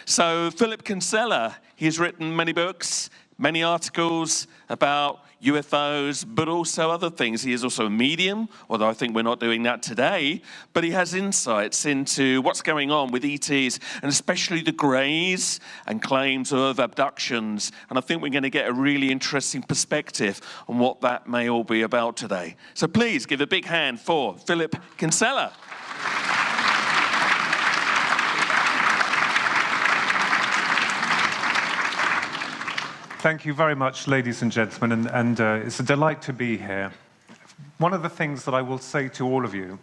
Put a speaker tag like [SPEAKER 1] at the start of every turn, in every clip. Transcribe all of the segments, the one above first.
[SPEAKER 1] So Philip Kinsella, he's written many books, many articles about UFOs, but also other things. He is also a medium, although I think we're not doing that today, but he has insights into what's going on with ETs, and especially the greys and claims of abductions. And I think we're going to get a really interesting perspective on what that may all be about today. So please give a big hand for Philip Kinsella.
[SPEAKER 2] Thank you very much, ladies and gentlemen, and it's a delight to be here. One of the things that I will say to all of you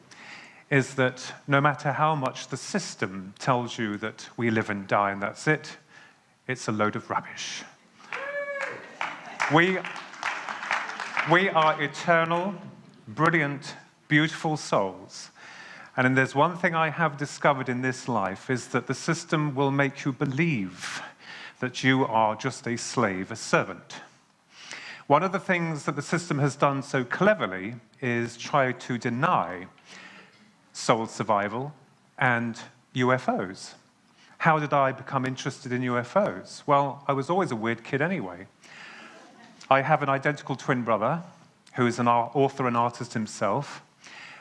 [SPEAKER 2] is that no matter how much the system tells you that we live and die and that's it, it's a load of rubbish. We are eternal, brilliant, beautiful souls. And there's one thing I have discovered in this life is that the system will make you believe that you are just a slave, a servant. One of the things that the system has done so cleverly is try to deny soul survival and UFOs. How did I become interested in UFOs? Well, I was always a weird kid anyway. I have an identical twin brother who is an author and artist himself,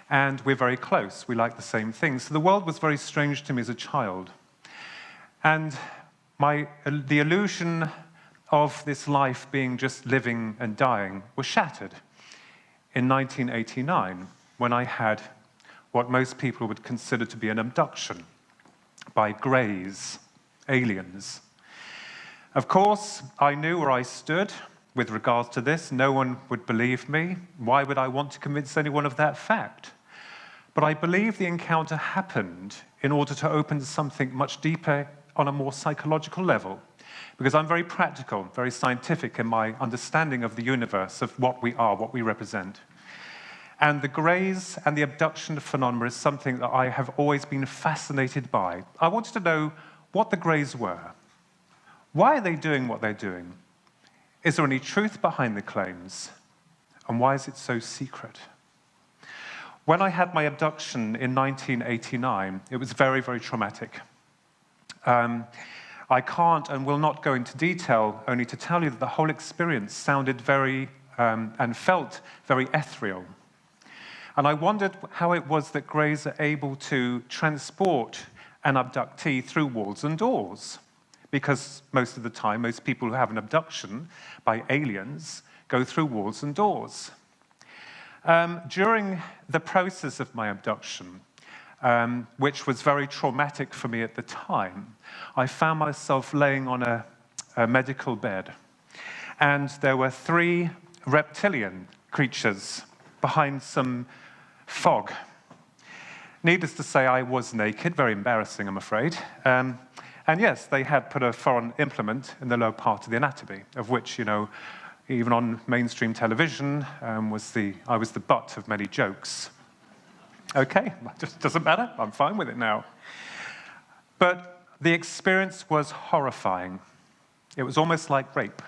[SPEAKER 2] and we're very close. We like the same things. So the world was very strange to me as a child. And the illusion of this life being just living and dying was shattered in 1989 when I had what most people would consider to be an abduction by greys, aliens. Of course, I knew where I stood with regards to this. No one would believe me. Why would I want to convince anyone of that fact? But I believe the encounter happened in order to open something much deeper on a more psychological level, because I'm very practical, very scientific in my understanding of the universe, of what we are, what we represent. And the greys and the abduction phenomena is something that I have always been fascinated by. I wanted to know what the greys were. Why are they doing what they're doing? Is there any truth behind the claims? And why is it so secret? When I had my abduction in 1989, it was very, very traumatic. I can't and will not go into detail, only to tell you that the whole experience sounded very and felt very ethereal. And I wondered how it was that greys are able to transport an abductee through walls and doors. Because most of the time, most people who have an abduction by aliens go through walls and doors. During the process of my abduction, which was very traumatic for me at the time, I found myself laying on a medical bed. And there were 3 reptilian creatures behind some fog. Needless to say, I was naked, very embarrassing, I'm afraid. And yes, they had put a foreign implement in the lower part of the anatomy, of which, you know, even on mainstream television, I was the butt of many jokes. Okay, it just doesn't matter. I'm fine with it now. But the experience was horrifying. It was almost like rape.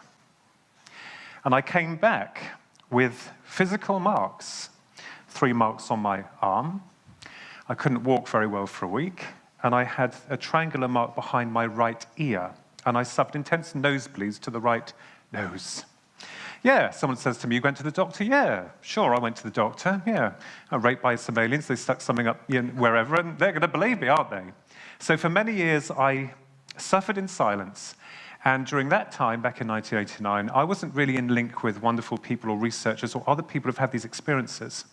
[SPEAKER 2] And I came back with physical marks, 3 marks on my arm. I couldn't walk very well for a week. And I had a triangular mark behind my right ear. And I suffered intense nosebleeds to the right nose. Yeah, someone says to me, you went to the doctor? Yeah, sure, I went to the doctor, yeah. I'm raped by some aliens, they stuck something up wherever, and they're going to believe me, aren't they? So for many years, I suffered in silence. And during that time, back in 1989, I wasn't really in link with wonderful people or researchers or other people who've had these experiences.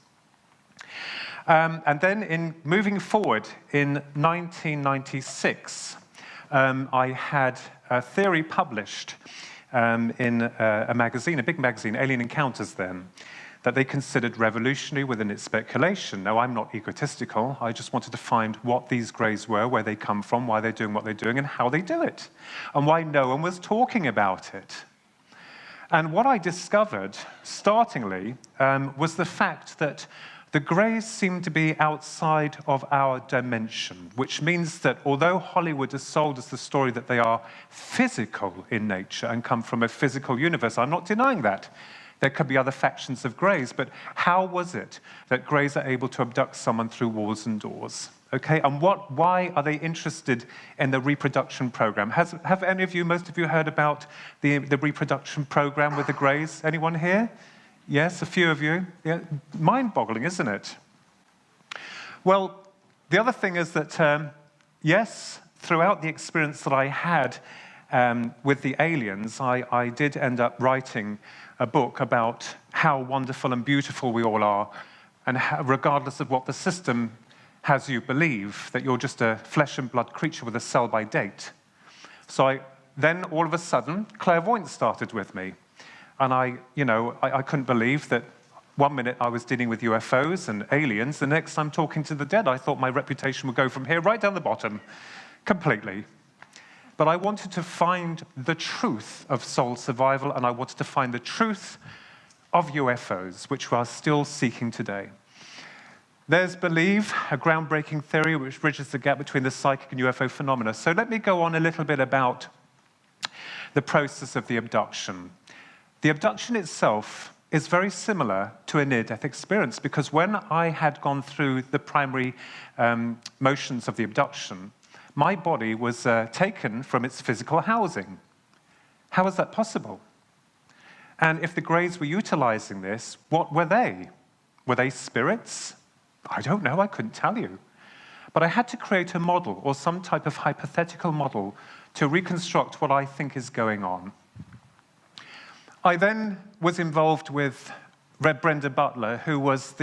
[SPEAKER 2] And then in moving forward, in 1996, I had a theory published in a magazine, a big magazine, Alien Encounters then, that they considered revolutionary within its speculation. Now, I'm not egotistical. I just wanted to find what these greys were, where they come from, why they're doing what they're doing, and how they do it, and why no one was talking about it. And what I discovered, startlingly, was the fact that the greys seem to be outside of our dimension, which means that although Hollywood has sold us the story that they are physical in nature and come from a physical universe, I'm not denying that. There could be other factions of greys, but how was it that greys are able to abduct someone through walls and doors? Okay, and why are they interested in the reproduction program? Have any of you, most of you, heard about the reproduction program with the Greys? Anyone here? Yes, a few of you. Yeah, mind-boggling, isn't it? Well, the other thing is that, yes, throughout the experience that I had with the aliens, I did end up writing a book about how wonderful and beautiful we all are, and how, regardless of what the system has you believe, that you're just a flesh and blood creature with a sell-by date. So then, all of a sudden, clairvoyance started with me. And I couldn't believe that 1 minute I was dealing with UFOs and aliens, the next I'm talking to the dead. I thought my reputation would go from here right down the bottom, completely. But I wanted to find the truth of soul survival, and I wanted to find the truth of UFOs, which we are still seeking today. There's Believe, a groundbreaking theory which bridges the gap between the psychic and UFO phenomena. So let me go on a little bit about the process of the abduction. The abduction itself is very similar to a near-death experience, because when I had gone through the primary motions of the abduction, my body was taken from its physical housing. How is that possible? And if the Greys were utilizing this, what were they? Were they spirits? I don't know, I couldn't tell you. But I had to create a model, or some type of hypothetical model, to reconstruct what I think is going on. I then was involved with Brenda Butler, who was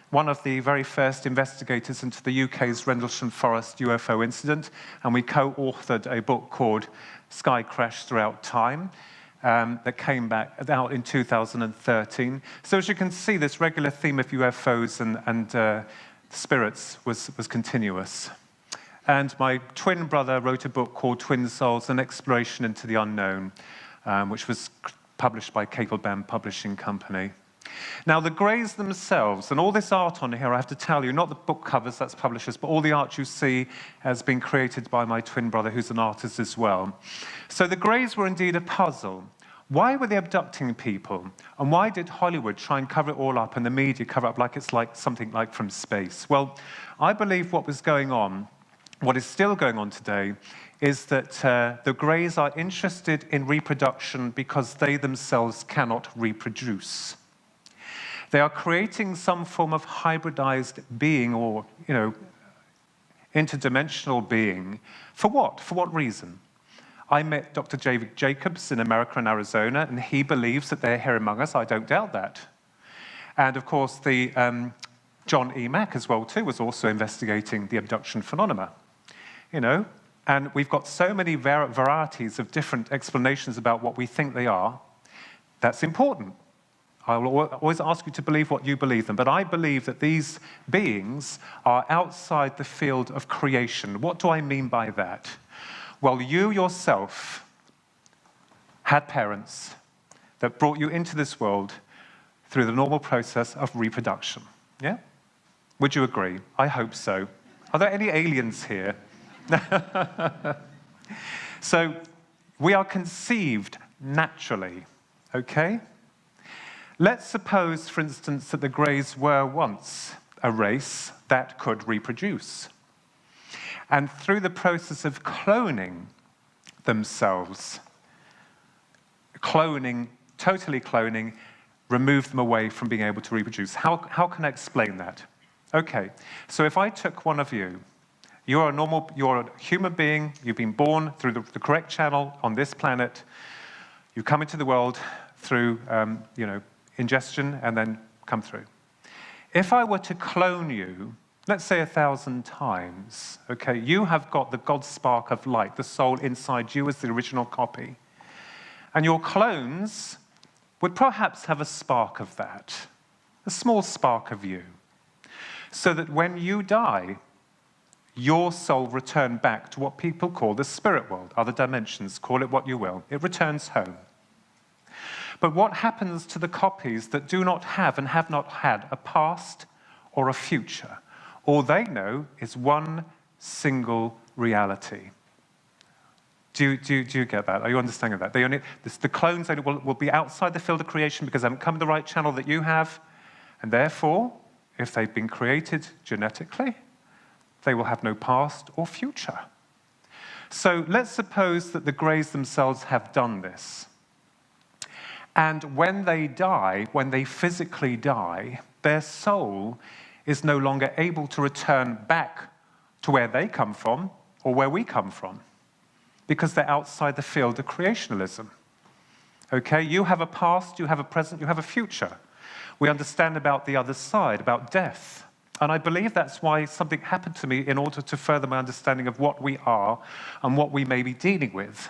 [SPEAKER 2] one of the very first investigators into the UK's Rendlesham Forest UFO incident, and we co-authored a book called Sky Crash Throughout Time, that came out in 2013. So as you can see, this regular theme of UFOs and spirits was continuous. And my twin brother wrote a book called Twin Souls, An Exploration into the Unknown, which was published by Cableband Publishing Company. Now, the Greys themselves, and all this art on here, I have to tell you, not the book covers, that's publishers, but all the art you see has been created by my twin brother, who's an artist as well. So the Greys were indeed a puzzle. Why were they abducting people? And why did Hollywood try and cover it all up, and the media cover it up like it's like something like from space? Well, I believe what was going on, what is still going on today, is that the Greys are interested in reproduction because they themselves cannot reproduce. They are creating some form of hybridized being, or, interdimensional being. For what? For what reason? I met Dr. David Jacobs in America and Arizona, and he believes that they're here among us. I don't doubt that. And of course, the John E. Mack as well, too, was also investigating the abduction phenomena. And we've got so many varieties of different explanations about what we think they are. That's important. I will always ask you to believe what you believe them, but I believe that these beings are outside the field of creation. What do I mean by that? Well, you yourself had parents that brought you into this world through the normal process of reproduction. Yeah? Would you agree? I hope so. Are there any aliens here? So, we are conceived naturally, okay? Let's suppose, for instance, that the Greys were once a race that could reproduce. And through the process of cloning themselves, totally cloning, remove them away from being able to reproduce. How can I explain that? Okay, so if I took one of you, you're a human being, you've been born through the correct channel on this planet, you come into the world through, ingestion, and then come through. If I were to clone you, let's say 1,000 times, okay, you have got the God spark of light, the soul inside you as the original copy. And your clones would perhaps have a spark of that, a small spark of you, so that when you die, your soul returned back to what people call the spirit world, other dimensions, call it what you will. It returns home. But what happens to the copies that do not have and have not had a past or a future? All they know is one single reality. Do you get that? Are you understanding that? The clones will be outside the field of creation because they haven't come to the right channel that you have. And therefore, if they've been created genetically, They will have no past or future. So let's suppose that the Greys themselves have done this. And when they die, when they physically die, their soul is no longer able to return back to where they come from or where we come from, because they're outside the field of creationalism. Okay, you have a past, you have a present, you have a future. We understand about the other side, about death. And I believe that's why something happened to me in order to further my understanding of what we are and what we may be dealing with.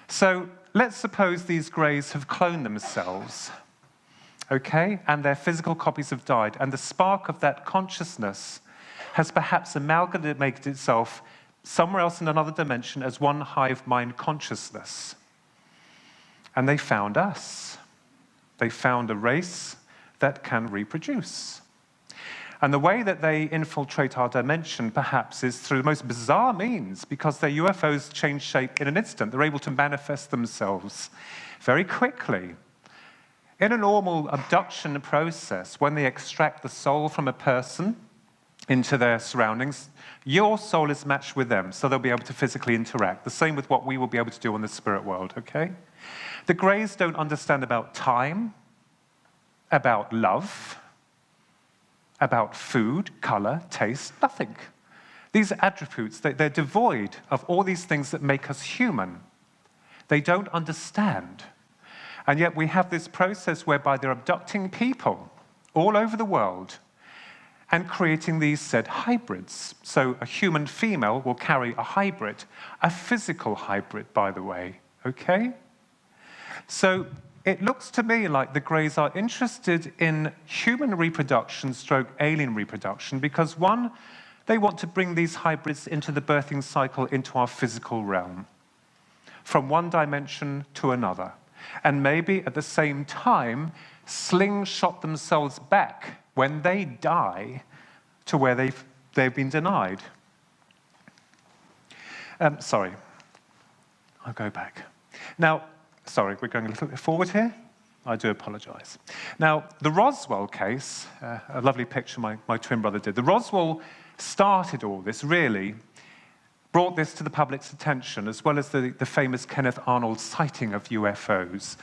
[SPEAKER 2] So let's suppose these Greys have cloned themselves, okay, and their physical copies have died, and the spark of that consciousness has perhaps amalgamated itself somewhere else in another dimension as one hive mind consciousness. And they found us. They found a race that can reproduce. And the way that they infiltrate our dimension, perhaps, is through the most bizarre means, because their UFOs change shape in an instant. They're able to manifest themselves very quickly. In a normal abduction process, when they extract the soul from a person into their surroundings, your soul is matched with them, so they'll be able to physically interact. The same with what we will be able to do on the spirit world, okay? The Greys don't understand about time, about love, about food, color, taste, nothing. These attributes, they're devoid of all these things that make us human. They don't understand. And yet we have this process whereby they're abducting people all over the world and creating these said hybrids. So a human female will carry a hybrid, a physical hybrid, by the way, okay? So it looks to me like the Greys are interested in human reproduction stroke alien reproduction because, one, they want to bring these hybrids into the birthing cycle into our physical realm, from one dimension to another, and maybe at the same time slingshot themselves back when they die to where they've been denied. Sorry, I'll go back. Now, sorry, we're going a little bit forward here. I do apologize. Now, the Roswell case, a lovely picture my twin brother did. The Roswell started all this, really, brought this to the public's attention, as well as the famous Kenneth Arnold sighting of UFOs.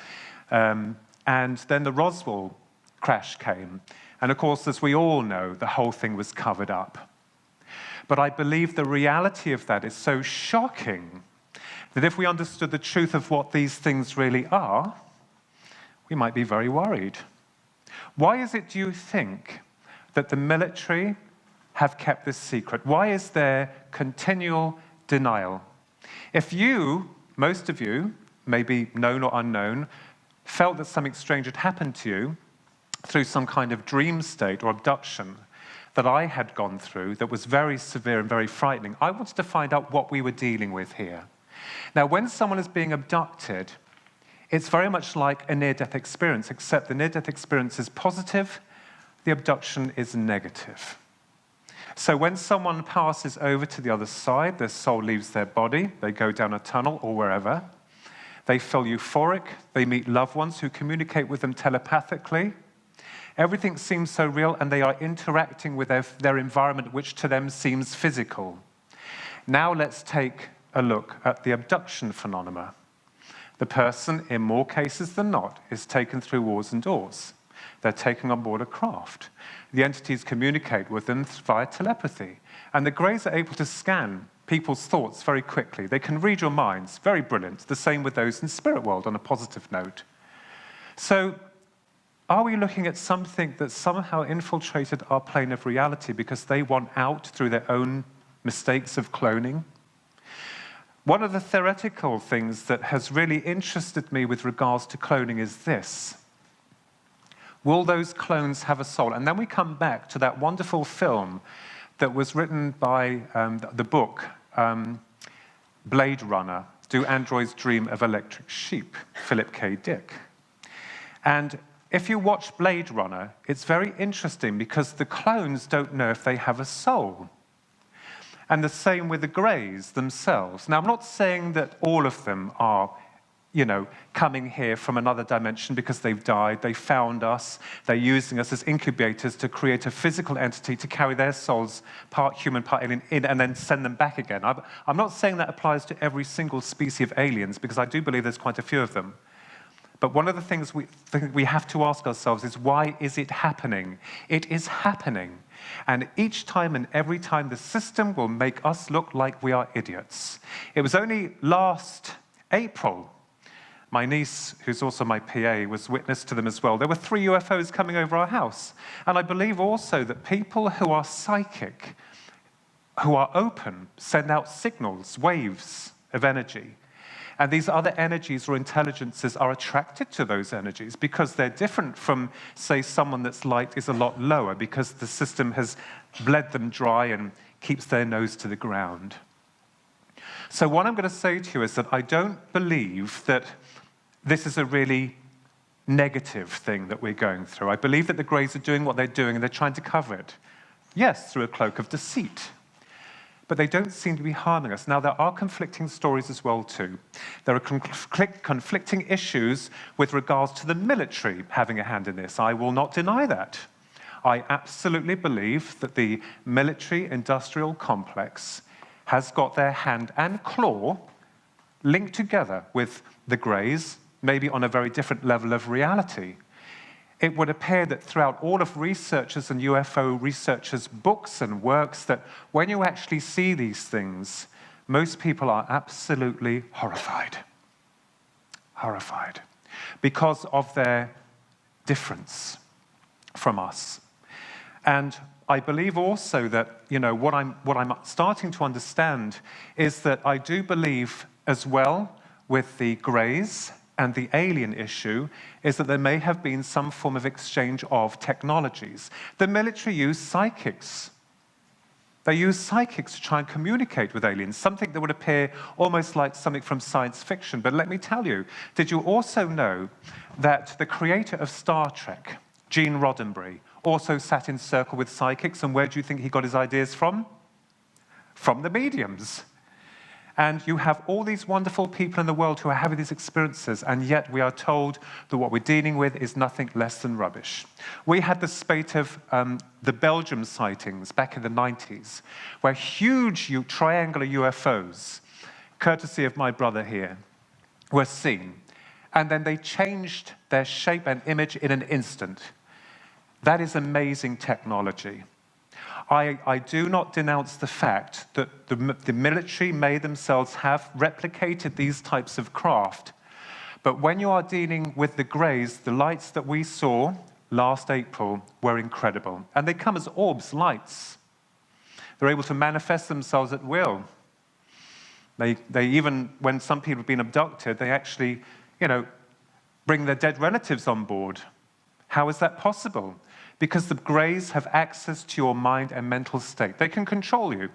[SPEAKER 2] And then the Roswell crash came. And of course, as we all know, the whole thing was covered up. But I believe the reality of that is so shocking that if we understood the truth of what these things really are, we might be very worried. Why is it, do you think, that the military have kept this secret? Why is there continual denial? If you, most of you, maybe known or unknown, felt that something strange had happened to you through some kind of dream state or abduction that I had gone through that was very severe and very frightening, I wanted to find out what we were dealing with here. Now, when someone is being abducted, it's very much like a near-death experience, except the near-death experience is positive, the abduction is negative. So when someone passes over to the other side, their soul leaves their body, they go down a tunnel or wherever, they feel euphoric, they meet loved ones who communicate with them telepathically. Everything seems so real, and they are interacting with their environment, which to them seems physical. Now let's take a look at the abduction phenomena. The person, in more cases than not, is taken through walls and doors. They're taken on board a craft. The entities communicate with them via telepathy. And the Greys are able to scan people's thoughts very quickly. They can read your minds, very brilliant. The same with those in spirit world, on a positive note. So, are we looking at something that somehow infiltrated our plane of reality because they want out through their own mistakes of cloning? One of the theoretical things that has really interested me with regards to cloning is this. Will those clones have a soul? And then we come back to that wonderful film that was written by the book, Blade Runner, Do Androids Dream of Electric Sheep, Philip K. Dick. And if you watch Blade Runner, it's very interesting because the clones don't know if they have a soul. And the same with the Greys themselves. Now, I'm not saying that all of them are coming here from another dimension because they've died, they found us, they're using us as incubators to create a physical entity to carry their souls, part human, part alien, in and then send them back again. I'm not saying that applies to every single species of aliens, because I do believe there's quite a few of them. But one of the things we have to ask ourselves is, why is it happening? It is happening. And each time and every time, the system will make us look like we are idiots. It was only last April, my niece, who's also my PA, was witness to them as well. There were 3 UFOs coming over our house. And I believe also that people who are psychic, who are open, send out signals, waves of energy. And these other energies or intelligences are attracted to those energies because they're different from, say, someone that's light is a lot lower, because the system has bled them dry and keeps their nose to the ground. So what I'm going to say to you is that I don't believe that this is a really negative thing that we're going through. I believe that the Greys are doing what they're doing and they're trying to cover it. Yes, through a cloak of deceit. But they don't seem to be harming us. Now, there are conflicting stories as well, too. There are conflicting issues with regards to the military having a hand in this. I will not deny that. I absolutely believe that the military-industrial complex has got their hand and claw linked together with the Greys, maybe on a very different level of reality. It would appear that throughout all of researchers and UFO researchers' books and works, that when you actually see these things, most people are absolutely horrified. Horrified. Because of their difference from us. And I believe also that, what I'm starting to understand is that I do believe as well with the Greys and the alien issue is that there may have been some form of exchange of technologies. The military use psychics. They use psychics to try and communicate with aliens, something that would appear almost like something from science fiction. But let me tell you, did you also know that the creator of Star Trek, Gene Roddenberry, also sat in circle with psychics? And where do you think he got his ideas from? From the mediums. And you have all these wonderful people in the world who are having these experiences, and yet we are told that what we're dealing with is nothing less than rubbish. We had the spate of the Belgium sightings back in the 90s, where huge triangular UFOs, courtesy of my brother here, were seen. And then they changed their shape and image in an instant. That is amazing technology. I do not denounce the fact that the military may themselves have replicated these types of craft. But when you are dealing with the Greys, the lights that we saw last April were incredible. And they come as orbs, lights. They're able to manifest themselves at will. They even, when some people have been abducted, they actually, bring their dead relatives on board. How is that possible? Because the Greys have access to your mind and mental state. They can control you.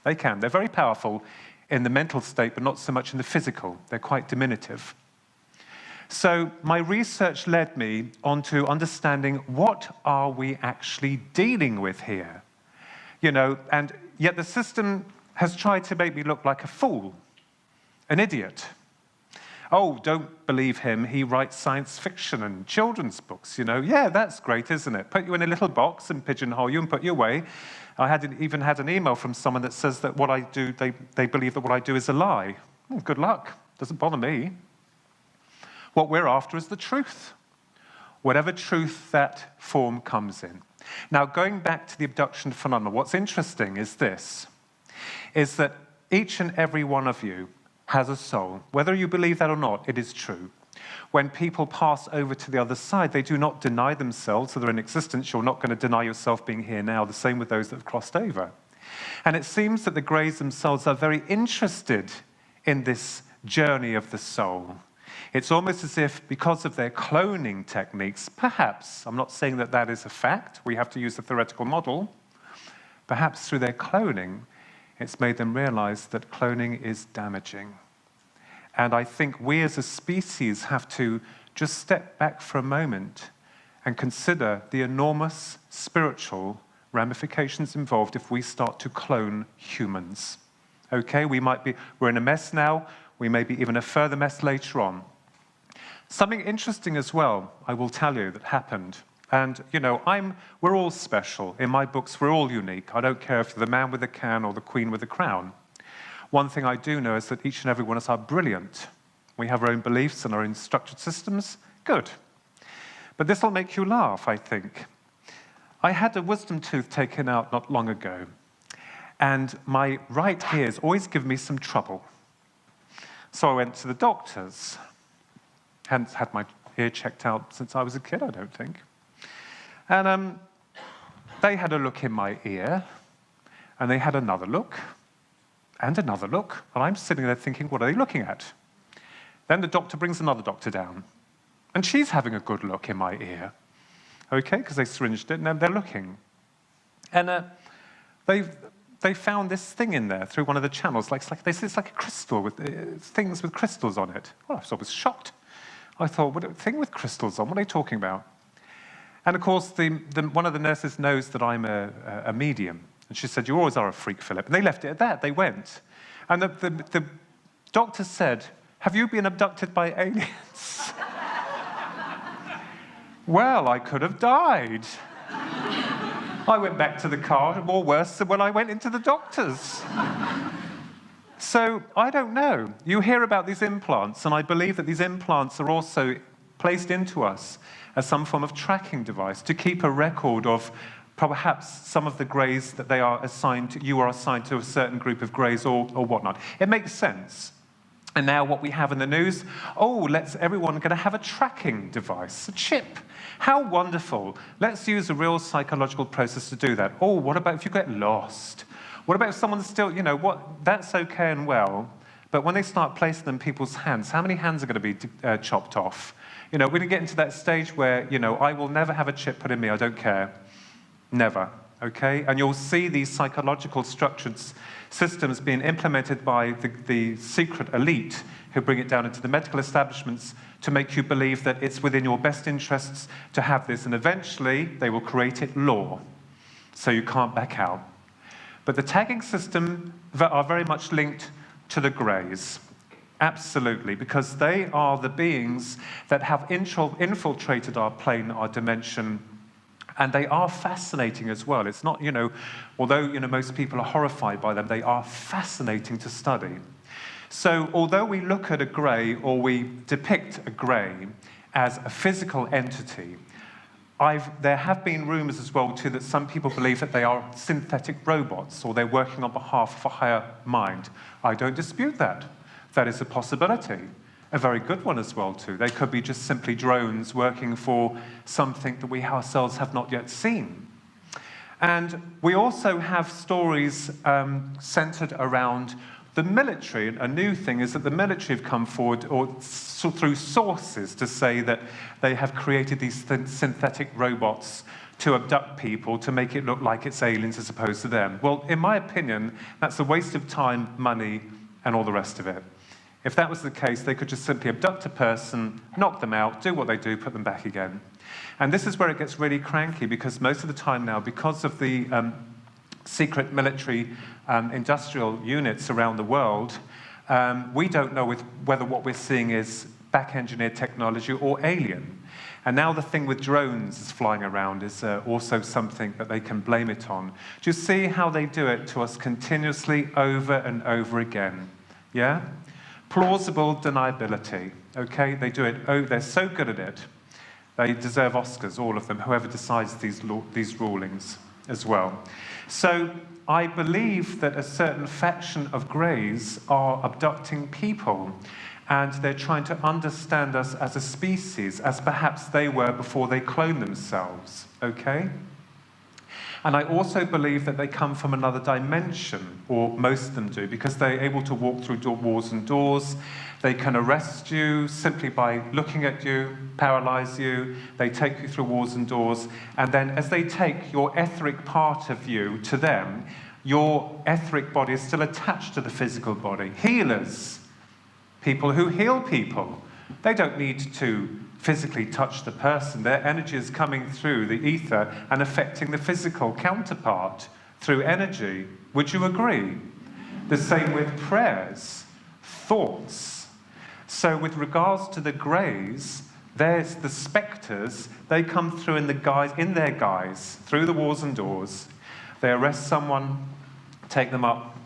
[SPEAKER 2] They can. They're very powerful in the mental state, but not so much in the physical. They're quite diminutive. So my research led me onto understanding, what are we actually dealing with here? And yet the system has tried to make me look like a fool, an idiot. Oh, don't believe him. He writes science fiction and children's books, Yeah, that's great, isn't it? Put you in a little box and pigeonhole you and put you away. I even had an email from someone that says that what I do, they believe that what I do is a lie. Well, good luck. Doesn't bother me. What we're after is the truth. Whatever truth that form comes in. Now, going back to the abduction phenomenon, what's interesting is this, is that each and every one of you has a soul. Whether you believe that or not, it is true. When people pass over to the other side, they do not deny themselves, so they're in existence. You're not going to deny yourself being here now, the same with those that have crossed over. And it seems that the Greys themselves are very interested in this journey of the soul. It's almost as if, because of their cloning techniques, perhaps, I'm not saying that that is a fact, we have to use the theoretical model, perhaps through their cloning, it's made them realize that cloning is damaging. And I think we as a species have to just step back for a moment and consider the enormous spiritual ramifications involved if we start to clone humans. Okay, we're in a mess now, we may be even a further mess later on. Something interesting as well, I will tell you, that happened. And, you know, we're all special. In my books, we're all unique. I don't care if you're the man with the can or the queen with the crown. One thing I do know is that each and every one of us are brilliant. We have our own beliefs and our own structured systems. Good. But this will make you laugh, I think. I had a wisdom tooth taken out not long ago, and my right ear's always given me some trouble. So I went to the doctors. Hadn't had my ear checked out since I was a kid, I don't think. And they had a look in my ear, and they had another look, and another look, and I'm sitting there thinking, what are they looking at? Then the doctor brings another doctor down, and she's having a good look in my ear, okay, because they syringed it, and they're looking. And they found this thing in there through one of the channels, it's like a crystal with things with crystals on it. Well, I was shocked. I thought, what a thing with crystals on? What are they talking about? And of course, one of the nurses knows that I'm a medium. And she said, you always are a freak, Philip. And they left it at that. They went. And the doctor said, have you been abducted by aliens? Well, I could have died. I went back to the car, more worse than when I went into the doctor's. So, I don't know. You hear about these implants, and I believe that these implants are also placed into us as some form of tracking device to keep a record of perhaps some of the greys that they are assigned to, you are assigned to a certain group of greys or whatnot. It makes sense. And now what we have in the news, everyone going to have a tracking device, a chip. How wonderful. Let's use a real psychological process to do that. Oh, what about if you get lost? What about if someone's still, you know, that's okay and well, but when they start placing them in people's hands, how many hands are going to be chopped off? You know, we're going to get into that stage where, you know, I will never have a chip put in me, I don't care. Never, okay? And you'll see these psychological structured systems being implemented by the secret elite who bring it down into the medical establishments to make you believe that it's within your best interests to have this, and eventually they will create it law, so you can't back out. But the tagging system are very much linked to the greys. Absolutely, because they are the beings that have infiltrated our plane, our dimension, and they are fascinating as well. It's not, you know, although, you know, most people are horrified by them, they are fascinating to study. So although we look at a grey, or we depict a grey as a physical entity, there have been rumors as well, too, that some people believe that they are synthetic robots, or they're working on behalf of a higher mind. I don't dispute that. That is a possibility. A very good one as well, too. They could be just simply drones working for something that we ourselves have not yet seen. And we also have stories centered around the military. A new thing is that the military have come forward, or through sources, to say that they have created these synthetic robots to abduct people, to make it look like it's aliens as opposed to them. Well, in my opinion, that's a waste of time, money, and all the rest of it. If that was the case, they could just simply abduct a person, knock them out, do what they do, put them back again. And this is where it gets really cranky, because most of the time now, because of the secret military industrial units around the world, we don't know whether what we're seeing is back-engineered technology or alien. And now the thing with drones is flying around is also something that they can blame it on. Do you see how they do it to us continuously over and over again? Yeah? Plausible deniability, okay? They do it, they're so good at it. They deserve Oscars, all of them, whoever decides these rulings as well. So I believe that a certain faction of greys are abducting people, and they're trying to understand us as a species, as perhaps they were before they cloned themselves, okay? And I also believe that they come from another dimension, or most of them do, because they're able to walk through walls and doors. They can arrest you simply by looking at you, paralyze you. They take you through walls and doors. And then as they take your etheric part of you to them, your etheric body is still attached to the physical body. Healers, people who heal people, they don't need to physically touch the person. Their energy is coming through the ether and affecting the physical counterpart through energy. Would you agree? The same with prayers, thoughts. So with regards to the greys, there's the spectres. They come through in their guise, through the walls and doors. They arrest someone, take them up.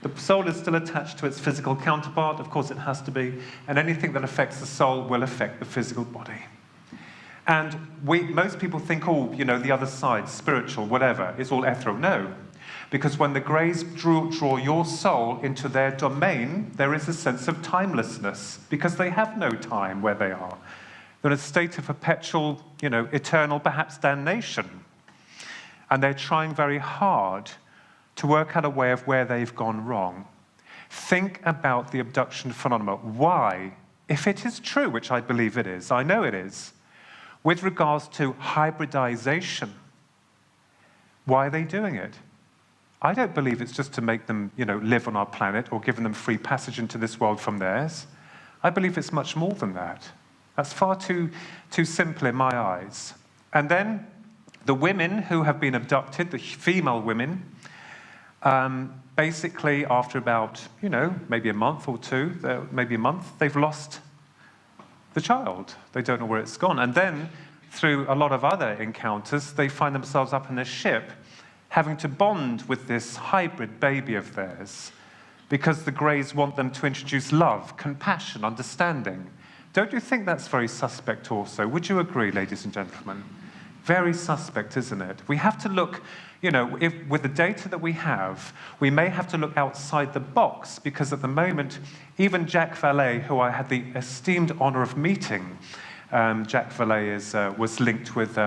[SPEAKER 2] The soul is still attached to its physical counterpart. Of course, it has to be. And anything that affects the soul will affect the physical body. And most people think, oh, you know, the other side, spiritual, whatever, it's all ethereal. No. Because when the greys draw your soul into their domain, there is a sense of timelessness, because they have no time where they are. They're in a state of perpetual, you know, eternal, perhaps damnation. And they're trying very hard to work out a way of where they've gone wrong. Think about the abduction phenomenon. Why, if it is true, which I believe it is, I know it is, with regards to hybridization, why are they doing it? I don't believe it's just to make them, you know, live on our planet or giving them free passage into this world from theirs. I believe it's much more than that. That's far too simple in my eyes. And then the women who have been abducted, the female women, basically after about, you know, maybe a month or two, maybe a month, they've lost the child. They don't know where it's gone. And then, through a lot of other encounters, they find themselves up in a ship having to bond with this hybrid baby of theirs because the greys want them to introduce love, compassion, understanding. Don't you think that's very suspect also? Would you agree, ladies and gentlemen? Very suspect, isn't it? We have to look, you know, with the data that we have, we may have to look outside the box, because at the moment, even Jacques Vallée, who I had the esteemed honor of meeting, Jacques Vallée was linked with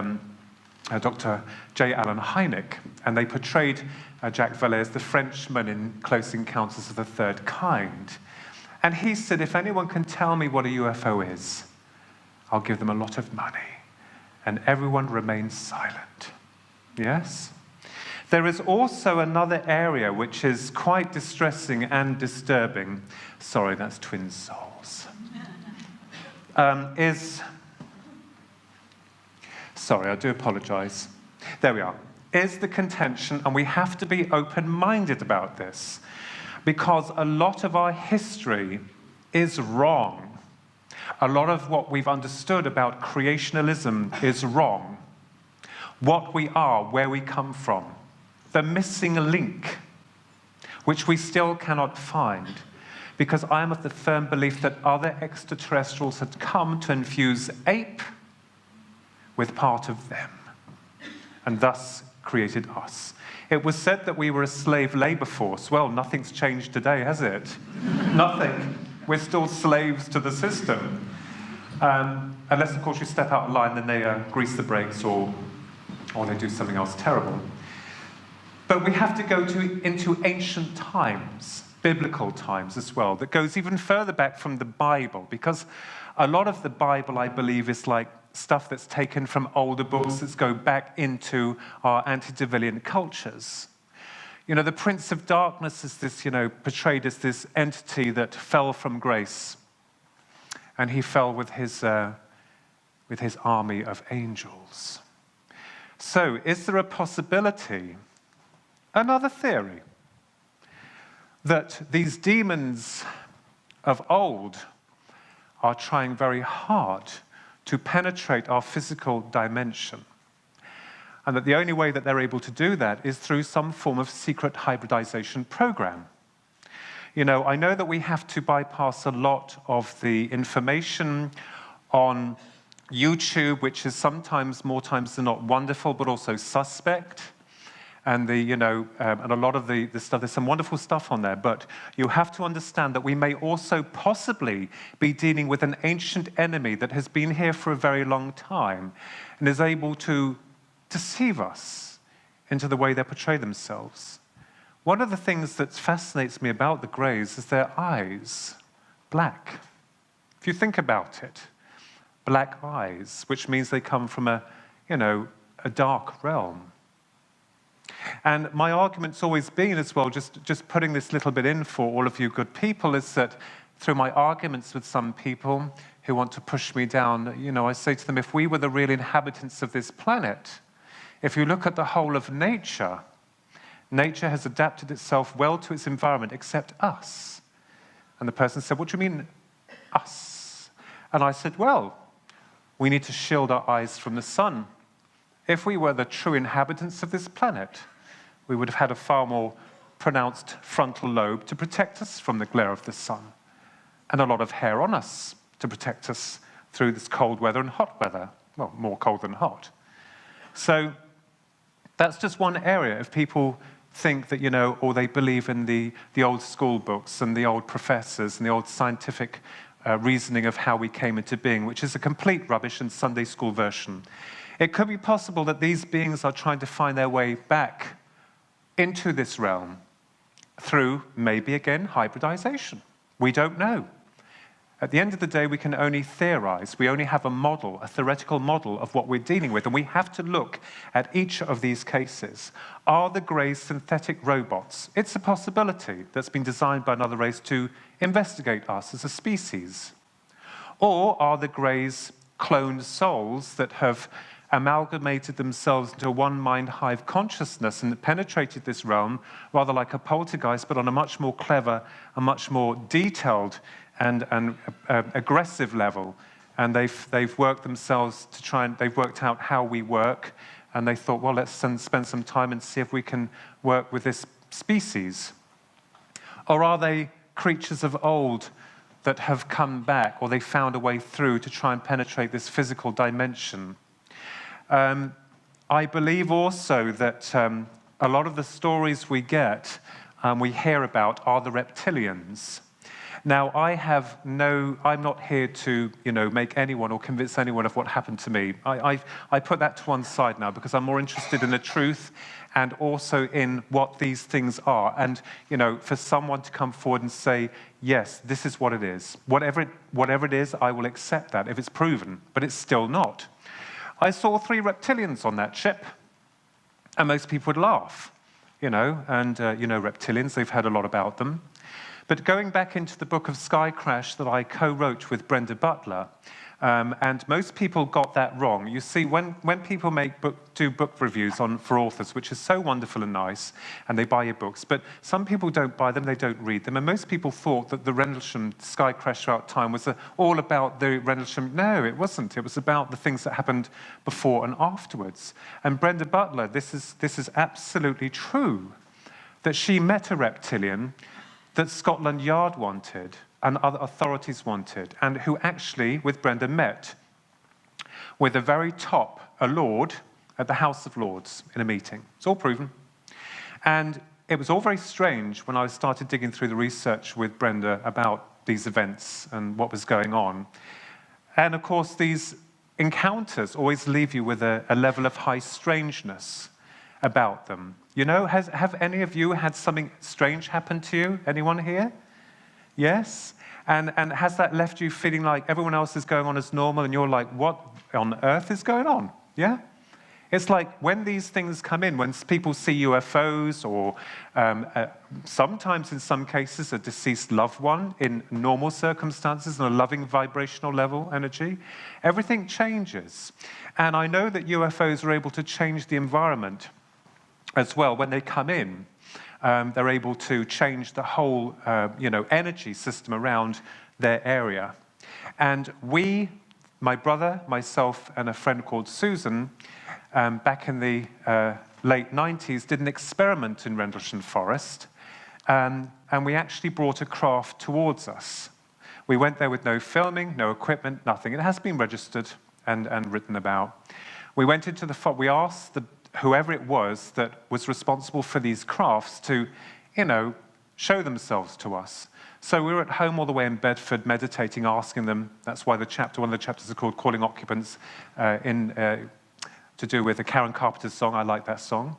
[SPEAKER 2] Dr. J. Allen Hynek, and they portrayed Jacques Vallée as the Frenchman in Close Encounters of the Third Kind. And he said, if anyone can tell me what a UFO is, I'll give them a lot of money. And everyone remains silent. Yes? There is also another area which is quite distressing and disturbing. Sorry, that's twin souls. Sorry, I do apologize. There we are. Is the contention, and we have to be open-minded about this, because a lot of our history is wrong. A lot of what we've understood about creationalism is wrong. What we are, where we come from, the missing link, which we still cannot find, because I am of the firm belief that other extraterrestrials had come to infuse ape with part of them, and thus created us. It was said that we were a slave labor force. Well, nothing's changed today, has it? Nothing. We're still slaves to the system. Unless, of course, you step out of line, then they grease the brakes or they do something else terrible. But we have to go into ancient times, biblical times as well, that goes even further back from the Bible, because a lot of the Bible, I believe, is like stuff that's taken from older books that go back into our antediluvian cultures. You know, the Prince of Darkness is this, you know, portrayed as this entity that fell from grace. And he fell with his army of angels. So, is there a possibility, another theory, that these demons of old are trying very hard to penetrate our physical dimension, and that the only way that they're able to do that is through some form of secret hybridization program? You know, I know that we have to bypass a lot of the information on YouTube, which is sometimes, more times than not, wonderful, but also suspect. And and a lot of the stuff, there's some wonderful stuff on there, but you have to understand that we may also possibly be dealing with an ancient enemy that has been here for a very long time and is able to deceive us into the way they portray themselves. One of the things that fascinates me about the Greys is their eyes, black. If you think about it, black eyes, which means they come from a dark realm. And my argument's always been as well, just putting this little bit in for all of you good people, is that through my arguments with some people who want to push me down, I say to them, if we were the real inhabitants of this planet, if you look at the whole of nature, nature has adapted itself well to its environment, except us. And the person said, what do you mean us. And I said, well, we need to shield our eyes from the sun. If we were the true inhabitants of this planet, we would have had a far more pronounced frontal lobe to protect us from the glare of the sun, and a lot of hair on us to protect us through this cold weather and hot weather. Well, more cold than hot. So that's just one area. If people think that, or they believe in the old school books and the old professors and the old scientific reasoning of how we came into being, which is a complete rubbish and Sunday school version. It could be possible that these beings are trying to find their way back into this realm through, maybe again, hybridization. We don't know. At the end of the day, we can only theorize. We only have a model, a theoretical model of what we're dealing with, and we have to look at each of these cases. Are the Greys synthetic robots? It's a possibility that's been designed by another race to investigate us as a species. Or are the Greys cloned souls that have amalgamated themselves into a one-mind hive consciousness and penetrated this realm, rather like a poltergeist, but on a much more clever, a much more detailed and aggressive level, and they've worked themselves to try and they've worked out how we work, and they thought, well, let's spend some time and see if we can work with this species. Or are they creatures of old that have come back, or they found a way through to try and penetrate this physical dimension? I believe also that a lot of the stories we get, we hear about, are the reptilians. Now, I'm not here to, make anyone or convince anyone of what happened to me. I put that to one side now because I'm more interested in the truth and also in what these things are. And, for someone to come forward and say, yes, this is what it is. Whatever it is, I will accept that if it's proven, but it's still not. I saw 3 reptilians on that ship, and most people would laugh, reptilians, they've heard a lot about them. But going back into the book of Sky Crash that I co-wrote with Brenda Butler, and most people got that wrong. You see, when people do book reviews for authors, which is so wonderful and nice, and they buy your books, but some people don't buy them, they don't read them, and most people thought that the Rendlesham Sky Crash throughout time was all about the Rendlesham. No, it wasn't. It was about the things that happened before and afterwards. And Brenda Butler, this is absolutely true, that she met a reptilian that Scotland Yard wanted and other authorities wanted, and who actually, with Brenda, met with a lord at the House of Lords in a meeting. It's all proven. And it was all very strange when I started digging through the research with Brenda about these events and what was going on. And of course, these encounters always leave you with a level of high strangeness about them. Have any of you had something strange happen to you? Anyone here? Yes? And has that left you feeling like everyone else is going on as normal and you're like, what on earth is going on? Yeah? It's like when these things come in, when people see UFOs or sometimes in some cases a deceased loved one in normal circumstances on a loving vibrational level energy, everything changes. And I know that UFOs are able to change the environment as well. When they come in, they're able to change the whole, energy system around their area. And my brother, myself, and a friend called Susan, back in the late 90s, did an experiment in Rendlesham Forest, and we actually brought a craft towards us. We went there with no filming, no equipment, nothing. It has been registered and written about. We went into the forest. We asked whoever it was that was responsible for these crafts to, show themselves to us. So we were at home all the way in Bedford, meditating, asking them. That's why one of the chapters is called Calling Occupants, to do with a Karen Carpenter song. I like that song.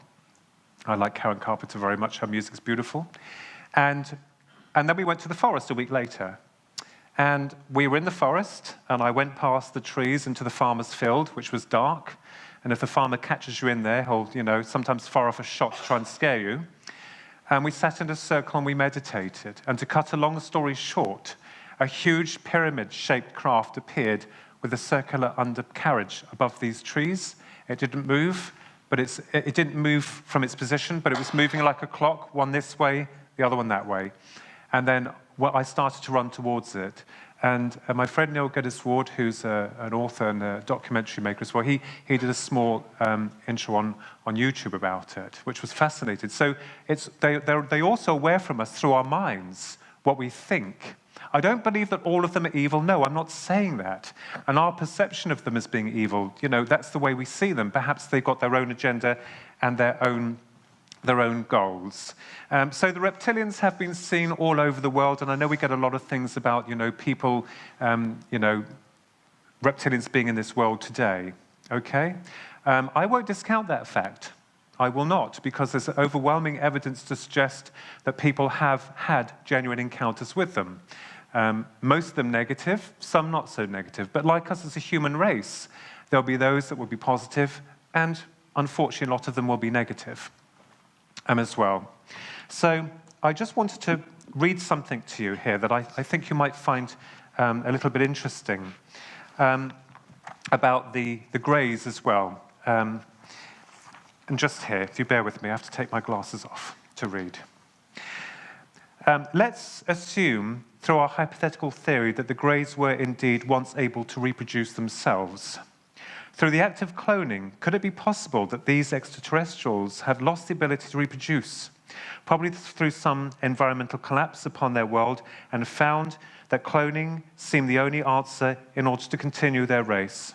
[SPEAKER 2] I like Karen Carpenter very much. Her music's beautiful. And then we went to the forest a week later. And we were in the forest, and I went past the trees into the farmer's field, which was dark. And if the farmer catches you in there, he'll, sometimes fire off a shot to try and scare you. And we sat in a circle and we meditated. And to cut a long story short, a huge pyramid-shaped craft appeared with a circular undercarriage above these trees. It didn't move, but it didn't move from its position, but it was moving like a clock, one this way, the other one that way. And then I started to run towards it. And my friend Neil Geddes-Ward, who's an author and a documentary maker as well, he did a small intro on YouTube about it, which was fascinating. So they also aware from us through our minds what we think. I don't believe that all of them are evil. No, I'm not saying that. And our perception of them as being evil, that's the way we see them. Perhaps they've got their own agenda and their own goals. So the reptilians have been seen all over the world, and I know we get a lot of things about, people, reptilians being in this world today, okay? I won't discount that fact. I will not, because there's overwhelming evidence to suggest that people have had genuine encounters with them. Most of them negative, some not so negative, but like us as a human race, there'll be those that will be positive, and unfortunately a lot of them will be negative as well. So I just wanted to read something to you here that I think you might find a little bit interesting about the greys as well. And just here, if you bear with me, I have to take my glasses off to read. Let's assume, through our hypothetical theory, that the greys were indeed once able to reproduce themselves. Through the act of cloning, could it be possible that these extraterrestrials had lost the ability to reproduce, probably through some environmental collapse upon their world, and found that cloning seemed the only answer in order to continue their race?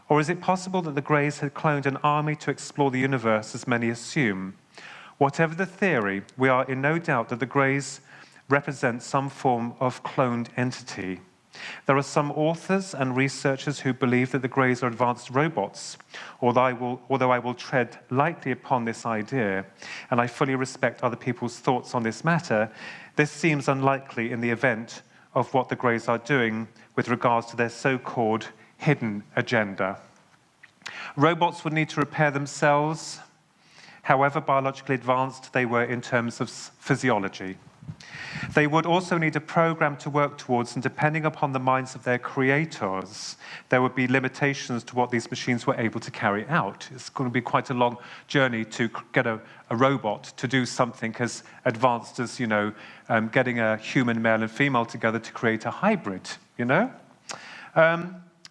[SPEAKER 2] Or is it possible that the greys had cloned an army to explore the universe, as many assume? Whatever the theory, we are in no doubt that the greys represent some form of cloned entity. There are some authors and researchers who believe that the greys are advanced robots, although I will tread lightly upon this idea, and I fully respect other people's thoughts on this matter. This seems unlikely in the event of what the greys are doing with regards to their so-called hidden agenda. Robots would need to repair themselves, however biologically advanced they were in terms of physiology. They would also need a program to work towards, and depending upon the minds of their creators, there would be limitations to what these machines were able to carry out. It's going to be quite a long journey to get a robot to do something as advanced as, getting a human male and female together to create a hybrid,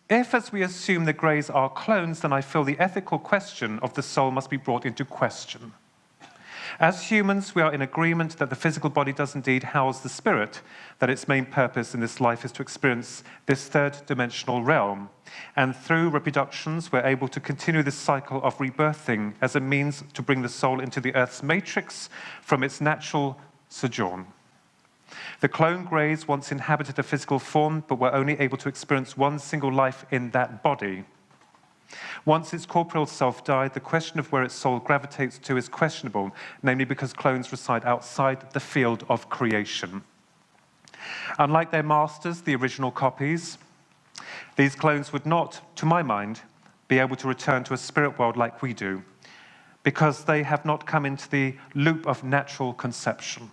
[SPEAKER 2] If, as we assume, the greys are clones, then I feel the ethical question of the soul must be brought into question. As humans, we are in agreement that the physical body does indeed house the spirit, that its main purpose in this life is to experience this third-dimensional realm. And through reproductions, we're able to continue this cycle of rebirthing as a means to bring the soul into the Earth's matrix from its natural sojourn. The clone greys once inhabited a physical form, but were only able to experience one single life in that body. Once its corporeal self died, the question of where its soul gravitates to is questionable, namely because clones reside outside the field of creation. Unlike their masters, the original copies, these clones would not, to my mind, be able to return to a spirit world like we do, because they have not come into the loop of natural conception.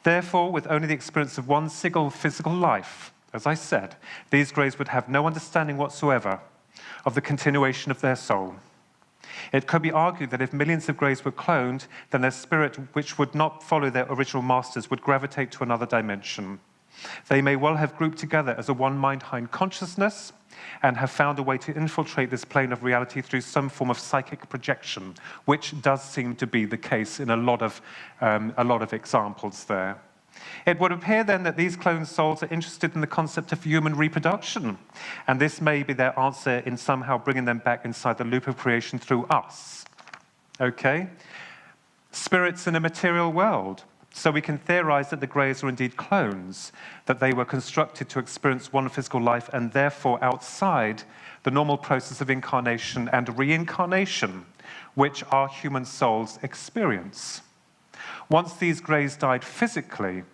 [SPEAKER 2] Therefore, with only the experience of one single physical life, as I said, these greys would have no understanding whatsoever of the continuation of their soul. It could be argued that if millions of greys were cloned, then their spirit, which would not follow their original masters, would gravitate to another dimension. They may well have grouped together as a one-mind-hind consciousness and have found a way to infiltrate this plane of reality through some form of psychic projection, which does seem to be the case in a lot of examples there. It would appear then that these clone souls are interested in the concept of human reproduction, and this may be their answer in somehow bringing them back inside the loop of creation through us. Okay? Spirits in a material world. So we can theorize that the greys are indeed clones, that they were constructed to experience one physical life and therefore outside the normal process of incarnation and reincarnation, which our human souls experience. Once these greys died physically,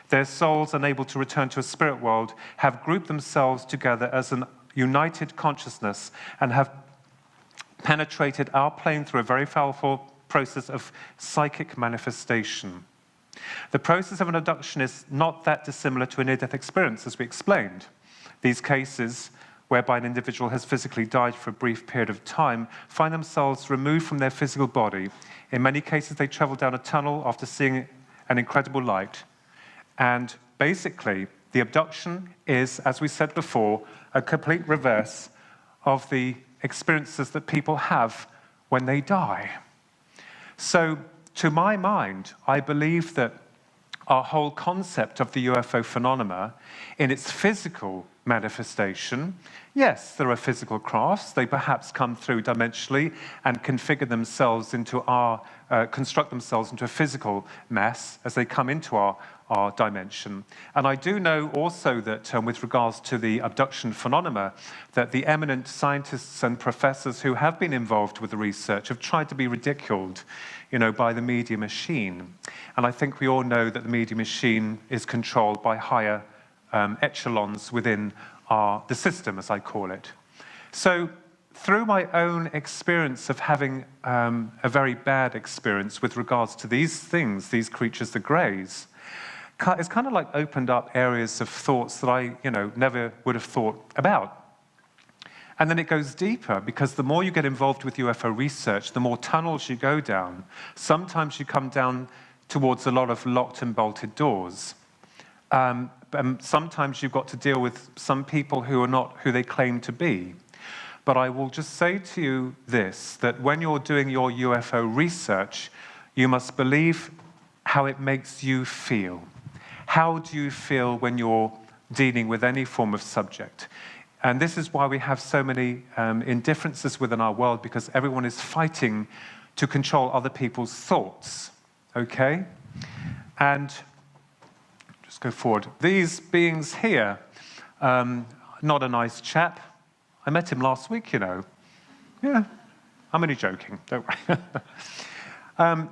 [SPEAKER 2] their souls, unable to return to a spirit world, have grouped themselves together as an united consciousness and have penetrated our plane through a very powerful process of psychic manifestation. The process of an abduction is not that dissimilar to a near-death experience, as we explained. These cases, whereby an individual has physically died for a brief period of time, find themselves removed from their physical body. In many cases, they travel down a tunnel after seeing an incredible light. And basically, The abduction is, as we said before, a complete reverse of the experiences that people have when they die. So, to my mind, I believe that our whole concept of the UFO phenomena in its physical manifestation, yes, there are physical crafts. They perhaps come through dimensionally and configure themselves into construct themselves into a physical mass as they come into our dimension. And I do know also that with regards to the abduction phenomena, that the eminent scientists and professors who have been involved with the research have tried to be ridiculed, by the media machine. And I think we all know that the media machine is controlled by higher echelons within the system, as I call it. So through my own experience of having a very bad experience with regards to these things, these creatures, the greys, it's kind of like opened up areas of thoughts that I, never would have thought about. And then it goes deeper, because the more you get involved with UFO research, the more tunnels you go down. Sometimes you come down towards a lot of locked and bolted doors. Sometimes you've got to deal with some people who are not who they claim to be. But I will just say to you this, that when you're doing your UFO research, you must believe how it makes you feel. How do you feel when you're dealing with any form of subject? And this is why we have so many indifferences within our world, because everyone is fighting to control other people's thoughts, okay? And just go forward. These beings here, not a nice chap. I met him last week, Yeah, I'm only joking, don't worry.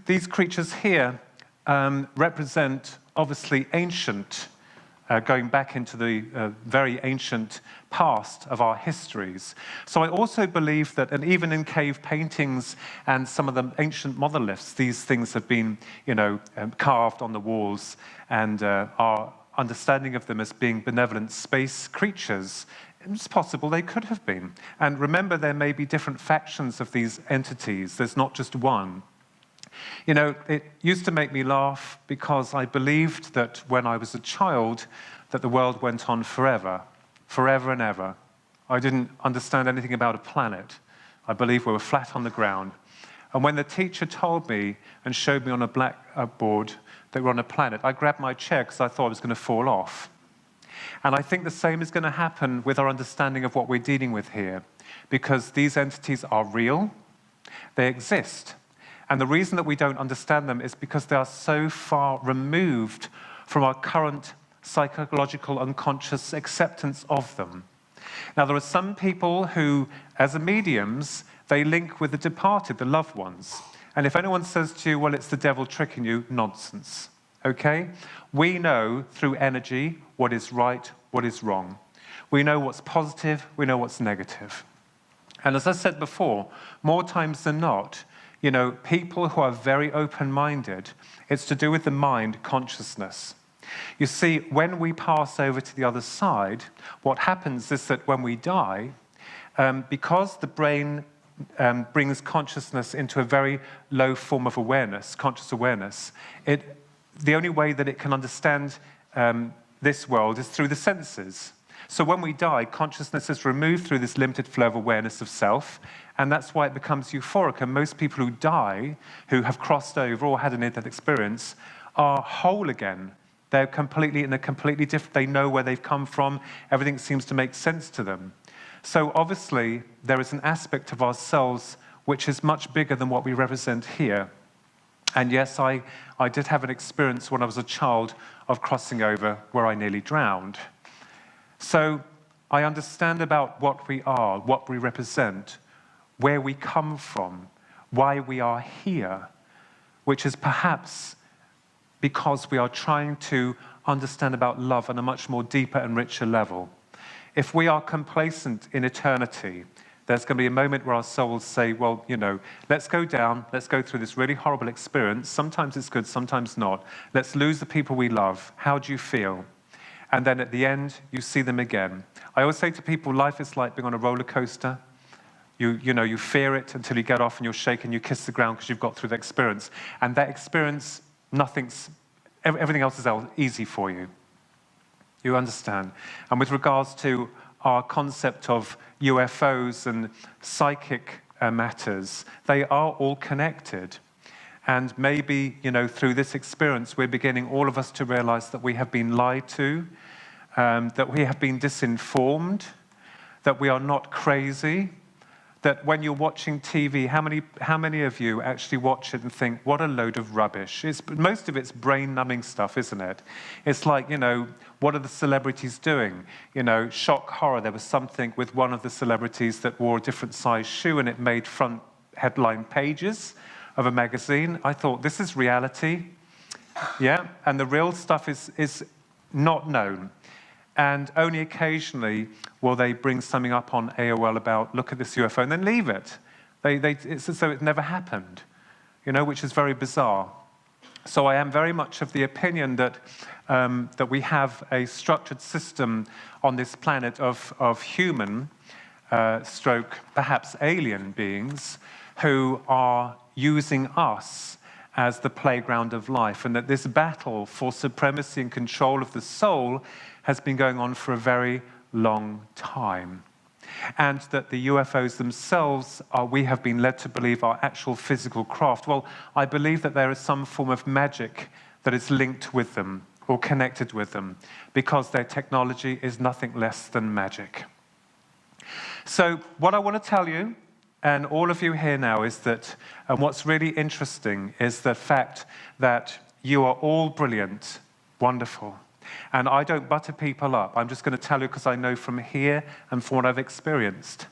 [SPEAKER 2] These creatures here represent, obviously, ancient, going back into the very ancient past of our histories. So I also believe that, and even in cave paintings and some of the ancient monoliths, these things have been, carved on the walls, and our understanding of them as being benevolent space creatures, it's possible they could have been. And remember, there may be different factions of these entities. There's not just one. It used to make me laugh because I believed that when I was a child, that the world went on forever, forever and ever. I didn't understand anything about a planet. I believed we were flat on the ground. And when the teacher told me and showed me on a blackboard that we're on a planet, I grabbed my chair because I thought it was going to fall off. And I think the same is going to happen with our understanding of what we're dealing with here, because these entities are real, they exist. And the reason that we don't understand them is because they are so far removed from our current psychological unconscious acceptance of them. Now, there are some people who, as mediums, they link with the departed, the loved ones. And if anyone says to you, well, it's the devil tricking you, nonsense, okay? We know through energy what is right, what is wrong. We know what's positive, we know what's negative. And as I said before, more times than not, people who are very open-minded, it's to do with the mind consciousness. You see, when we pass over to the other side, what happens is that when we die, because the brain brings consciousness into a very low form of awareness, conscious awareness, the only way that it can understand this world is through the senses. So when we die, consciousness is removed through this limited flow of awareness of self, and that's why it becomes euphoric. And most people who die, who have crossed over or had a near-death experience, are whole again. They're completely in a completely different, they know where they've come from, everything seems to make sense to them. So obviously, there is an aspect of ourselves which is much bigger than what we represent here. And yes, I did have an experience when I was a child of crossing over where I nearly drowned. So I understand about what we are, what we represent, where we come from, why we are here, which is perhaps because we are trying to understand about love on a much more deeper and richer level. If we are complacent in eternity, there's going to be a moment where our souls say, well, let's go down, let's go through this really horrible experience. Sometimes it's good, sometimes not. Let's lose the people we love. How do you feel? And then at the end, you see them again. I always say to people, life is like being on a roller coaster. You fear it until you get off and you're shaken, you kiss the ground because you've got through the experience. And that experience, everything else is easy for you. You understand? And with regards to our concept of UFOs and psychic matters, they are all connected. And maybe, you know, through this experience, we're beginning, all of us, to realize that we have been lied to, that we have been disinformed, that we are not crazy, that when you're watching TV, how many of you actually watch it and think, what a load of rubbish? Most of it's brain-numbing stuff, isn't it? It's like, you know, what are the celebrities doing? You know, shock horror. There was something with one of the celebrities that wore a different size shoe, and it made front headline pages of a magazine. I thought, this is reality. Yeah, and the real stuff is not known. And only occasionally will they bring something up on AOL about, look at this UFO, and then leave it. It's as though it never happened, you know, which is very bizarre. So I am very much of the opinion that, that we have a structured system on this planet of human, stroke, perhaps alien beings, who are using us as the playground of life, and that this battle for supremacy and control of the soul has been going on for a very long time. And that the UFOs themselves we have been led to believe, are actual physical craft. Well, I believe that there is some form of magic that is linked with them or connected with them, because their technology is nothing less than magic. So what I want to tell you, and all of you here now, is that, and what's really interesting is the fact that you are all brilliant, wonderful. And I don't butter people up. I'm just going to tell you because I know from here and from what I've experienced.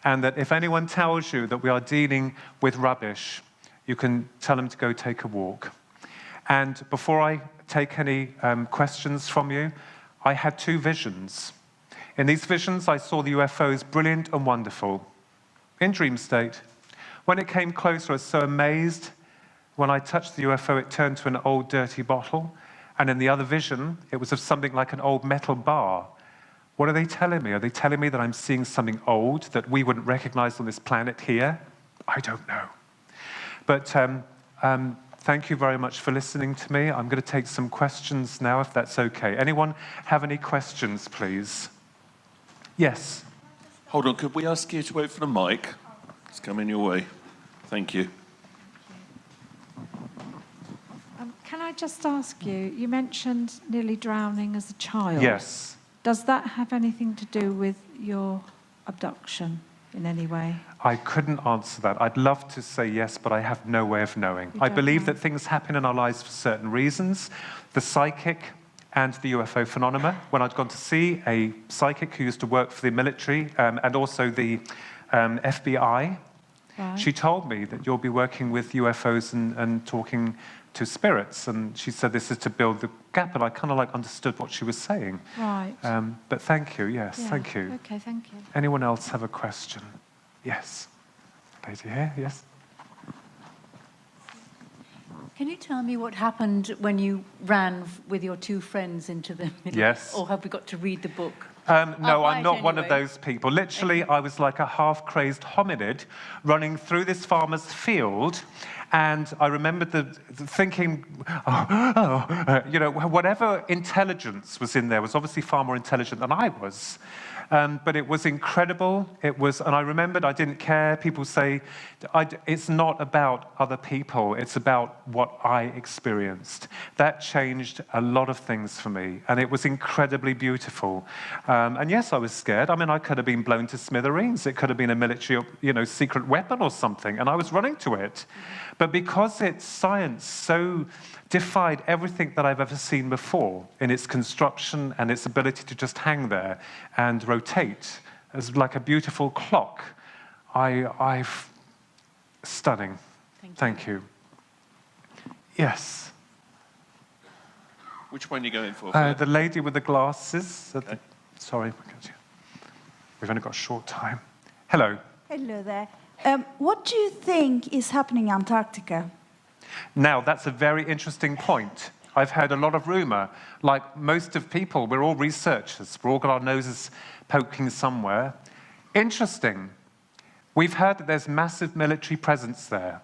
[SPEAKER 2] And that if anyone tells you that we are dealing with rubbish, you can tell them to go take a walk. And before I take any questions from you, I had 2 visions. In these visions, I saw the UFOs brilliant and wonderful, in dream state. When it came closer, I was so amazed. When I touched the UFO, it turned to an old dirty bottle. And in the other vision, it was of something like an old metal bar. What are they telling me? Are they telling me that I'm seeing something old that we wouldn't recognize on this planet here? I don't know. But thank you very much for listening to me. I'm going to take some questions now, if that's okay. Anyone have any questions, please? Yes.
[SPEAKER 1] Hold on, could we ask you to wait for the mic? It's coming your way. Thank you.
[SPEAKER 3] Can I just ask you, you mentioned nearly drowning as a child.
[SPEAKER 2] Yes.
[SPEAKER 3] Does that have anything to do with your abduction in any way?
[SPEAKER 2] I couldn't answer that. I'd love to say yes, but I have no way of knowing. I believe that things happen in our lives for certain reasons. The psychic and the UFO phenomena. When I'd gone to see a psychic who used to work for the military and also the FBI,
[SPEAKER 3] Right.
[SPEAKER 2] she told me that you'll be working with UFOs and talking to spirits, and she said this is to build the gap, and I kind of like understood what she was saying.
[SPEAKER 3] Right.
[SPEAKER 2] But thank you, yes,
[SPEAKER 3] Yeah.
[SPEAKER 2] thank you.
[SPEAKER 3] Okay, thank you.
[SPEAKER 2] Anyone else have a question? Yes. Lady here, yes.
[SPEAKER 4] Can you tell me what happened when you ran with your 2 friends into the middle?
[SPEAKER 2] Yes.
[SPEAKER 4] Or have we got to read the book?
[SPEAKER 2] No, I'm
[SPEAKER 4] right,
[SPEAKER 2] not one of
[SPEAKER 4] anyway.
[SPEAKER 2] those people. Literally, I was like a half-crazed hominid running through this farmer's field, and I remembered thinking, you know, whatever intelligence was in there was obviously far more intelligent than I was. But it was incredible. It was, and I remembered I didn't care. People say, it's not about other people. It's about what I experienced. That changed a lot of things for me, and it was incredibly beautiful. And yes, I was scared. I mean, I could have been blown to smithereens. It could have been a military, you know, secret weapon or something, and I was running to it. But because it's science so defied everything that I've ever seen before in its construction and its ability to just hang there and rotate as like a beautiful clock. Stunning. Thank you. Yes.
[SPEAKER 1] Which one are you going for?
[SPEAKER 2] The lady with the glasses. Okay. Sorry, we've only got a short time. Hello.
[SPEAKER 5] Hello there. What do you think is happening in Antarctica?
[SPEAKER 2] Now, that's a very interesting point. I've heard a lot of rumor. Like most of people, we're all researchers. We're all got our noses poking somewhere. Interesting. We've heard that there's massive military presence there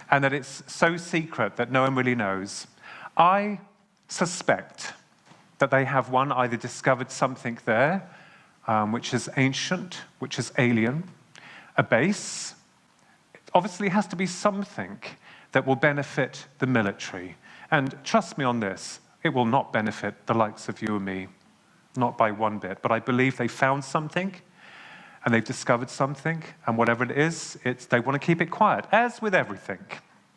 [SPEAKER 2] and that it's so secret that no one really knows. I suspect that they have either discovered something there, which is ancient, which is alien, a base. It obviously has to be something that will benefit the military. And trust me on this, it will not benefit the likes of you and me, not by one bit. But I believe they found something, and they've discovered something, and whatever it is, they want to keep it quiet, as with everything.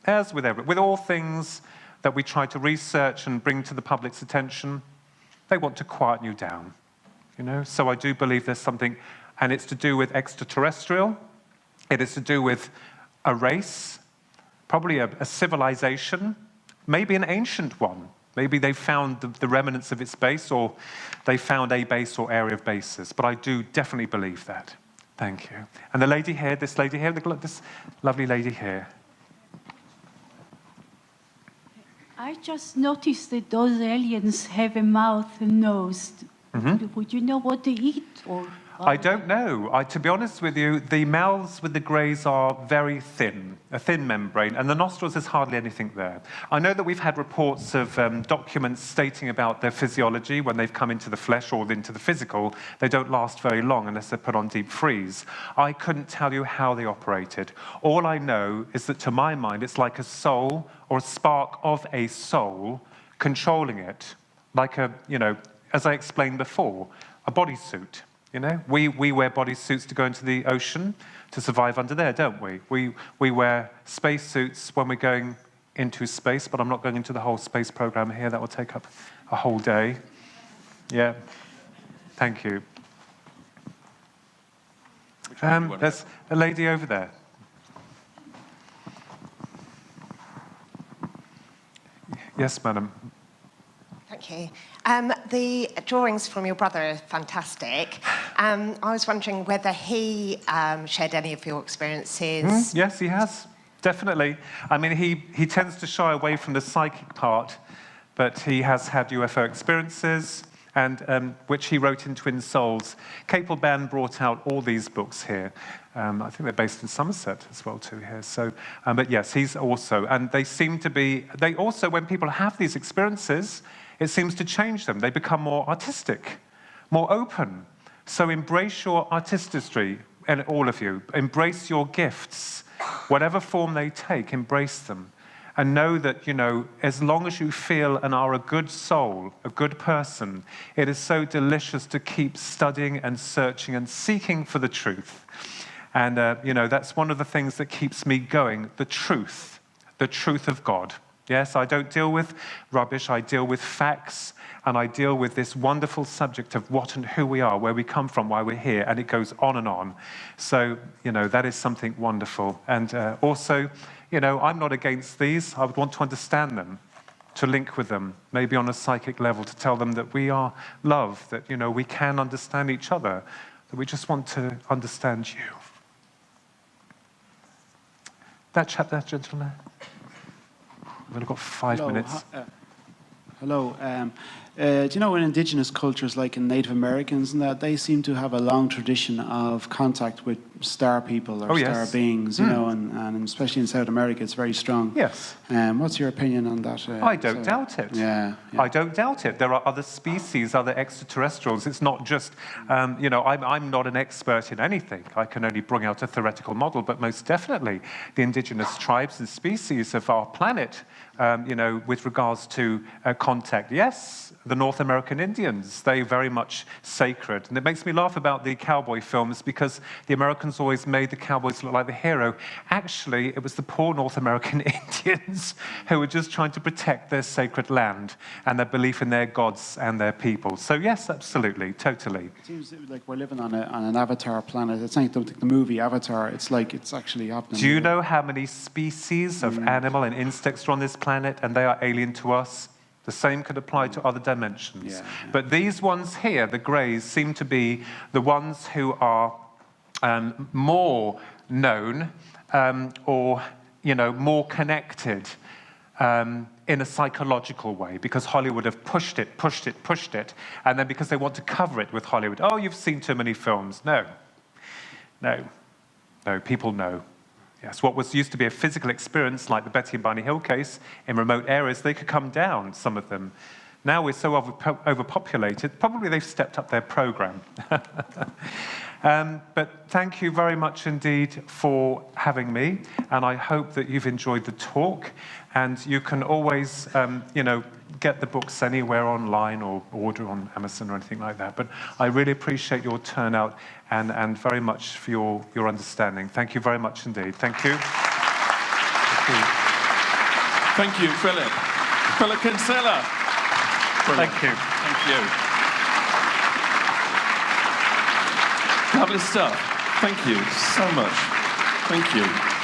[SPEAKER 2] With all things that we try to research and bring to the public's attention, they want to quieten you down, you know? So I do believe there's something, and it's to do with extraterrestrial, it is to do with a race, probably a civilization, maybe an ancient one. Maybe they found the remnants of its base, or they found a base or area of bases. But I do definitely believe that. Thank you. And the lady here, this lady here, this lovely lady here.
[SPEAKER 6] I just noticed that those aliens have a mouth and nose. Would you know what they eat? Or
[SPEAKER 2] I don't know. To be honest with you, the mouths with the greys are very thin, a thin membrane, and the nostrils, there's hardly anything there. I know that we've had reports of documents stating about their physiology when they've come into the flesh or into the physical. They don't last very long unless they're put on deep freeze. I couldn't tell you how they operated. All I know is that to my mind, it's like a soul or a spark of a soul controlling it, like a, you know, as I explained before, a bodysuit. You know, we wear bodysuits to go into the ocean to survive under there, don't we? We wear spacesuits when we're going into space, but I'm not going into the whole space program here. That will take up a whole day. Yeah. Thank you. There's a lady over there. Yes, madam.
[SPEAKER 7] Thank you. The drawings from your brother are fantastic. I was wondering whether he shared any of your experiences.
[SPEAKER 2] Yes, he has, definitely. I mean, he tends to shy away from the psychic part, but he has had UFO experiences, and which he wrote in Twin Souls. Capelban brought out all these books here. I think they're based in Somerset as well too here. So, but yes, he's also, and they seem to be, they also, when people have these experiences, it seems to change them. They become more artistic, more open. So embrace your artistry, and all of you. Embrace your gifts. Whatever form they take, embrace them. And know that, you know, as long as you feel and are a good soul, a good person, it is so delicious to keep studying and searching and seeking for the truth. And, you know, that's one of the things that keeps me going, the truth of God. Yes, I don't deal with rubbish, I deal with facts, and I deal with this wonderful subject of what and who we are, where we come from, why we're here, and it goes on and on. So, you know, that is something wonderful. And also, you know, I'm not against these. I would want to understand them, to link with them, maybe on a psychic level, to tell them that we are love, that, you know, we can understand each other, that we just want to understand you. That chap, that gentleman. We've only got 5 minutes.
[SPEAKER 8] Hello. Do you know in indigenous cultures, like in Native Americans, and that they seem to have a long tradition of contact with star people or star beings, you know, and especially in South America, it's very strong.
[SPEAKER 2] Yes.
[SPEAKER 8] What's your opinion on that?
[SPEAKER 2] I don't doubt it.
[SPEAKER 8] Yeah.
[SPEAKER 2] I don't doubt it. There are other species, other extraterrestrials. It's not just, you know, I'm not an expert in anything. I can only bring out a theoretical model, but most definitely the indigenous tribes and species of our planet, you know, with regards to contact. Yes, the North American Indians, they very much sacred. And it makes me laugh about the cowboy films because the Americans always made the cowboys look like the hero. Actually, it was the poor North American Indians who were just trying to protect their sacred land and their belief in their gods and their people. So yes, absolutely, totally.
[SPEAKER 8] It seems like we're living on an avatar planet. It's like the movie Avatar. It's like it's actually happening.
[SPEAKER 2] Do you know how many species of animal and insects are on this planet and they are alien to us? The same could apply to other dimensions.
[SPEAKER 8] Yeah.
[SPEAKER 2] But these ones here, the greys, seem to be the ones who are more known or, you know, more connected in a psychological way, because Hollywood have pushed it, and then because they want to cover it with Hollywood. Oh, you've seen too many films. No, people know. Yes, what was used to be a physical experience, like the Betty and Barney Hill case, in remote areas, they could come down, some of them. Now we're so overpopulated, probably they've stepped up their program. But thank you very much indeed for having me, and I hope that you've enjoyed the talk. And you can always, get the books anywhere online or order on Amazon or anything like that. But I really appreciate your turnout and very much for your understanding. Thank you very much indeed. Thank you.
[SPEAKER 1] Thank you, Philip. Philip Kinsella.
[SPEAKER 2] Thank you.
[SPEAKER 1] Thank you. Lovely stuff. Thank you so much. Thank you.